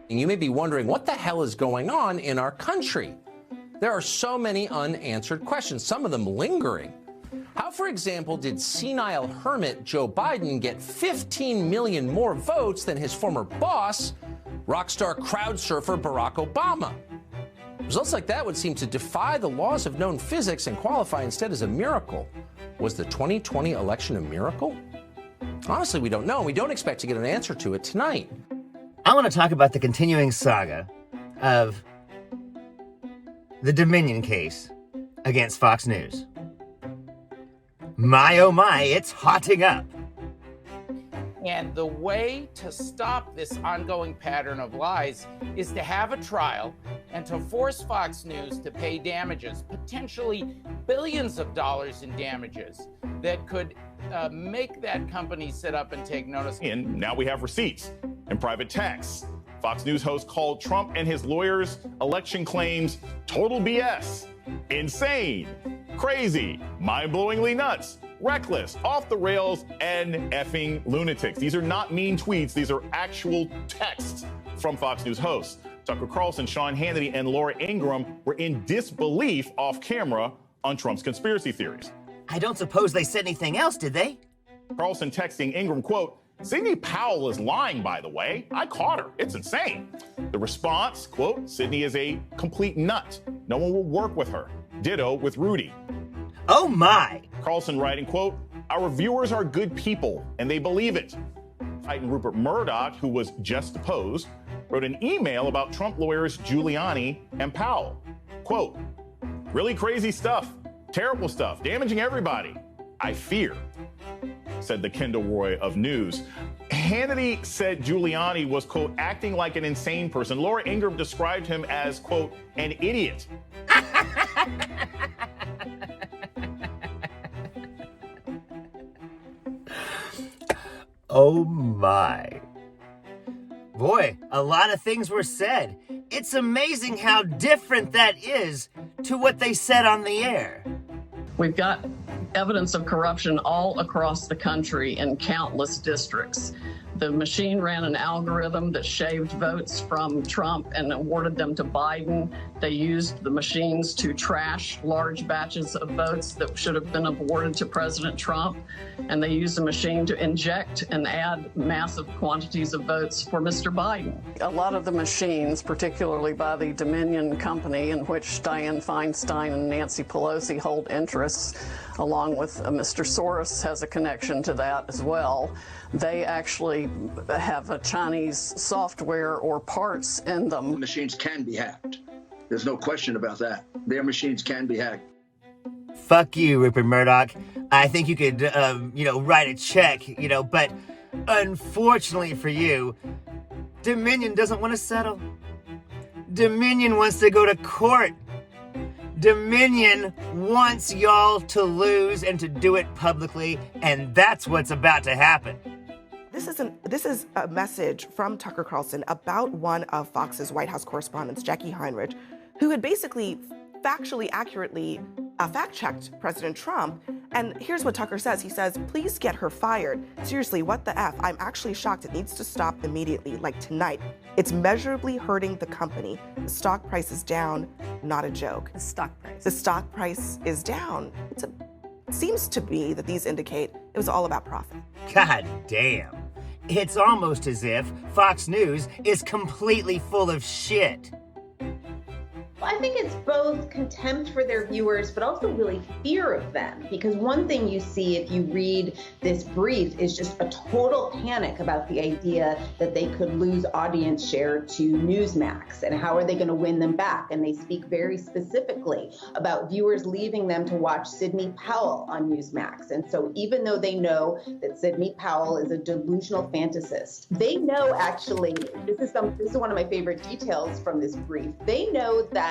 And you may be wondering what the hell is going on in our country. There are so many unanswered questions, some of them lingering. How, for example, did senile hermit Joe Biden get 15 million more votes than his former boss, rock star crowd surfer Barack Obama? Results like that would seem to defy the laws of known physics and qualify instead as a miracle. Was the 2020 election a miracle? Honestly, we don't know. We don't expect to get an answer to it tonight. I want to talk about the continuing saga of the Dominion case against Fox News. My, oh my, it's hotting up. And the way to stop this ongoing pattern of lies is to have a trial and to force Fox News to pay damages, potentially billions of dollars in damages that could make that company sit up and take notice. And now we have receipts and private texts. Fox News host called Trump and his lawyers' election claims total BS, insane, crazy, mind-blowingly nuts, reckless, off the rails, and effing lunatics. These are not mean tweets. These are actual texts from Fox News hosts. Tucker Carlson, Sean Hannity, and Laura Ingraham were in disbelief off camera on Trump's conspiracy theories. I don't suppose they said anything else, did they? Carlson texting Ingraham, quote, "Sidney Powell is lying, by the way. I caught her. It's insane." The response, quote, "Sidney is a complete nut. No one will work with her. Ditto with Rudy." Oh my! Carlson writing, quote, "Our viewers are good people, and they believe it." Titan Rupert Murdoch, who was just deposed, wrote an email about Trump lawyers Giuliani and Powell. Quote, "Really crazy stuff, terrible stuff, damaging everybody. I fear," said the Kendall Roy of News. Hannity said Giuliani was, quote, "acting like an insane person." Laura Ingraham described him as, quote, "an idiot." Oh my. Boy, a lot of things were said. It's amazing how different that is to what they said on the air. We've got evidence of corruption all across the country in countless districts. The machine ran an algorithm that shaved votes from Trump and awarded them to Biden. They used the machines to trash large batches of votes that should have been awarded to President Trump. And they used the machine to inject and add massive quantities of votes for Mr. Biden. A lot of the machines, particularly by the Dominion company, in which Dianne Feinstein and Nancy Pelosi hold interests, along with Mr. Soros has a connection to that as well. They actually have a Chinese software or parts in them. The machines can be hacked. There's no question about that. Their machines can be hacked. Fuck you, Rupert Murdoch. I think you could, write a check, but unfortunately for you, Dominion doesn't want to settle. Dominion wants to go to court. Dominion wants y'all to lose and to do it publicly, and that's what's about to happen. This is a message from Tucker Carlson about one of Fox's White House correspondents, Jackie Heinrich, who had basically factually accurately fact-checked President Trump. And here's what Tucker says. He says, "Please get her fired. Seriously, what the F? I'm actually shocked. It needs to stop immediately, like tonight. It's measurably hurting the company. The stock price is down, not a joke." The stock price. The stock price is down. It seems to be that these indicate it was all about profit. God damn. It's almost as if Fox News is completely full of shit. Well, I think it's both contempt for their viewers, but also really fear of them. Because one thing you see if you read this brief is just a total panic about the idea that they could lose audience share to Newsmax and how are they going to win them back. And they speak very specifically about viewers leaving them to watch Sidney Powell on Newsmax. And so even though they know that Sidney Powell is a delusional fantasist, they know actually, this is one of my favorite details from this brief, they know that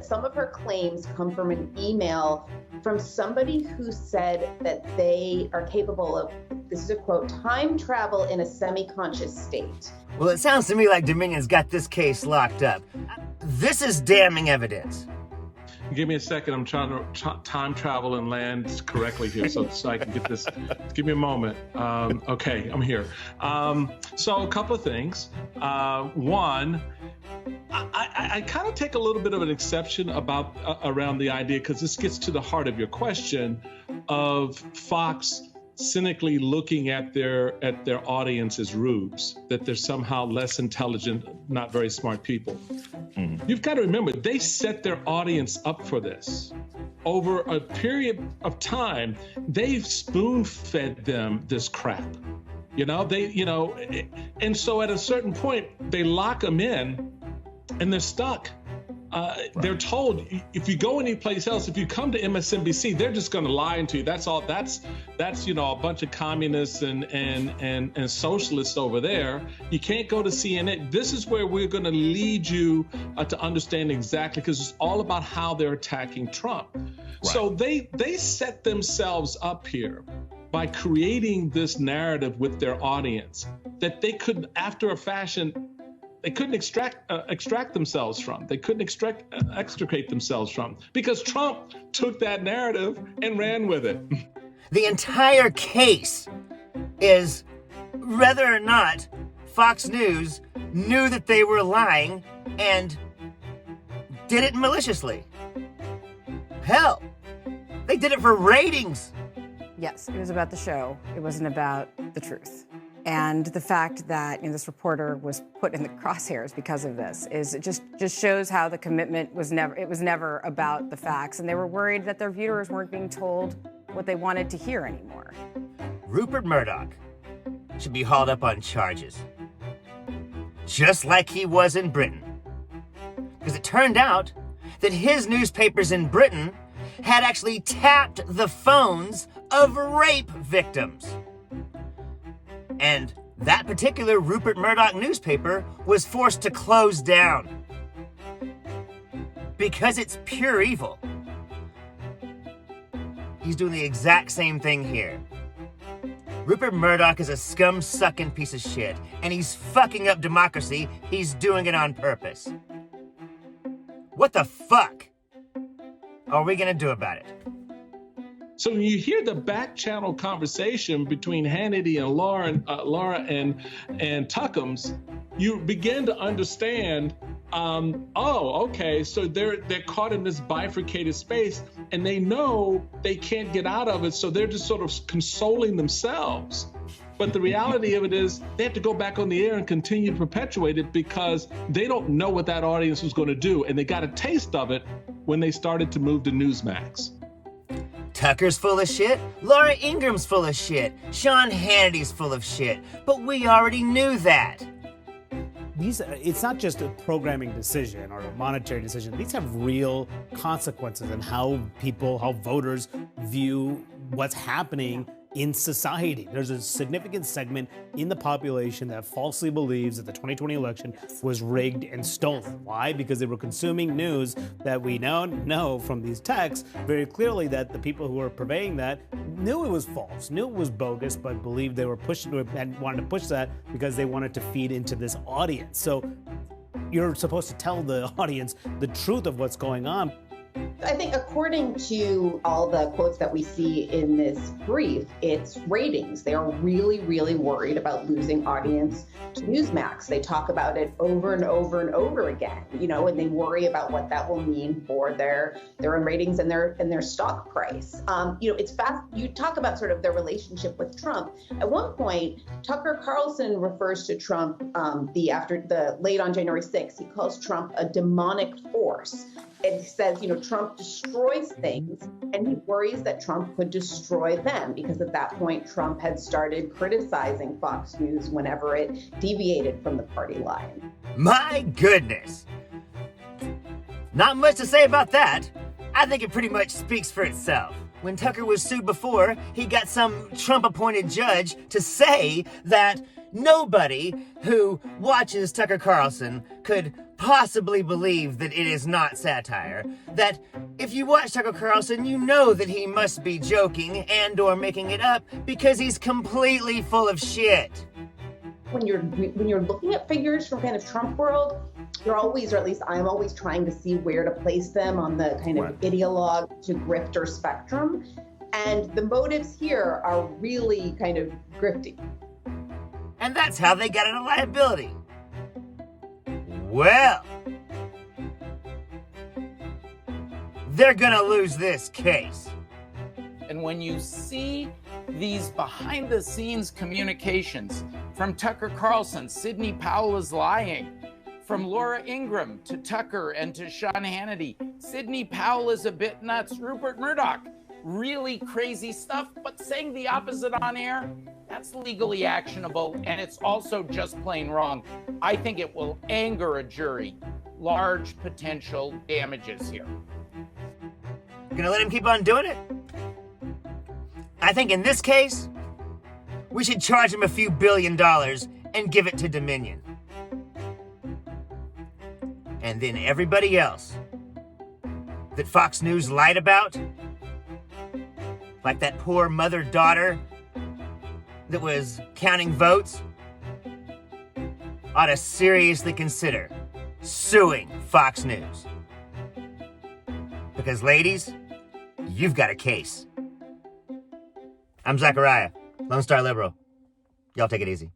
some of her claims come from an email from somebody who said that they are capable of, this is a quote, time travel in a semi-conscious state. Well, it sounds to me like Dominion's got this case locked up. This is damning evidence. Give me a second. I'm trying to time travel and land correctly here so I can get this. Give me a moment. Okay, I'm here. So a couple of things. One, I kind of take a little bit of an exception around the idea, because this gets to the heart of your question of Fox cynically looking at their audience as rubes, that they're somehow less intelligent, not very smart people. Mm-hmm. You've got to remember, they set their audience up for this. Over a period of time, they've spoon-fed them this crap. And so at a certain point, they lock them in and they're stuck. They're told, if you go anyplace else, if you come to MSNBC, they're just going to lie to you. That's all. That's a bunch of communists and socialists over there. You can't go to CNN. This is where we're going to lead you to understand exactly, because it's all about how they're attacking Trump. Right. So they set themselves up here by creating this narrative with their audience that they could, after a fashion, they couldn't extract themselves from. They couldn't extricate themselves from, because Trump took that narrative and ran with it. The entire case is whether or not Fox News knew that they were lying and did it maliciously. Hell, they did it for ratings. Yes, it was about the show. It wasn't about the truth. And the fact that this reporter was put in the crosshairs because of this is, it just shows how the commitment was never about the facts, and they were worried that their viewers weren't being told what they wanted to hear anymore. Rupert Murdoch should be hauled up on charges, just like he was in Britain. Because it turned out that his newspapers in Britain had actually tapped the phones of rape victims. And that particular Rupert Murdoch newspaper was forced to close down because it's pure evil. He's doing the exact same thing here. Rupert Murdoch is a scum-sucking piece of shit, and he's fucking up democracy. He's doing it on purpose. What the fuck are we gonna do about it? So when you hear the back channel conversation between Hannity and Laura and Tuckums, you begin to understand, okay, so they're caught in this bifurcated space, and they know they can't get out of it, so they're just sort of consoling themselves. But the reality of it is they have to go back on the air and continue to perpetuate it, because they don't know what that audience was going to do, and they got a taste of it when they started to move to Newsmax. Tucker's full of shit, Laura Ingraham's full of shit, Sean Hannity's full of shit, but we already knew that. It's not just a programming decision or a monetary decision. These have real consequences in how voters view what's happening in society. There's a significant segment in the population that falsely believes that the 2020 election was rigged and stolen. Why? Because they were consuming news that we now know from these texts very clearly that the people who were purveying that knew it was false, knew it was bogus, but believed they were pushing and wanted to push that because they wanted to feed into this audience. So you're supposed to tell the audience the truth of what's going on. I think according to all the quotes that we see in this brief, it's ratings. They are really, really worried about losing audience to Newsmax. They talk about it over and over and over again, and they worry about what that will mean for their own ratings and their stock price. It's fast. You talk about sort of their relationship with Trump. At one point, Tucker Carlson refers to Trump after the late on January 6th. He calls Trump a demonic force. It says, Trump destroys things, and he worries that Trump could destroy them, because at that point, Trump had started criticizing Fox News whenever it deviated from the party line. My goodness. Not much to say about that. I think it pretty much speaks for itself. When Tucker was sued before, he got some Trump-appointed judge to say that nobody who watches Tucker Carlson could possibly believe that it is not satire. That if you watch Tucker Carlson, you know that he must be joking and or making it up because he's completely full of shit. when you're looking at figures from kind of Trump world, you're always, or at least I'm always trying to see where to place them on the kind of ideologue to grifter spectrum. And the motives here are really kind of grifty. And that's how they got into liability. Well, they're gonna lose this case. And when you see these behind-the-scenes communications from Tucker Carlson, Sidney Powell is lying, from Laura Ingraham to Tucker and to Sean Hannity, Sidney Powell is a bit nuts, Rupert Murdoch, really crazy stuff, but saying the opposite on air, that's legally actionable, and it's also just plain wrong. I think it will anger a jury. Large potential damages here. Gonna let him keep on doing it? I think in this case, we should charge him a few $1 billion and give it to Dominion. And then everybody else that Fox News lied about, like that poor mother-daughter that was counting votes, ought to seriously consider suing Fox News. Because ladies, you've got a case. I'm Zachariah, Lone Star Liberal. Y'all take it easy.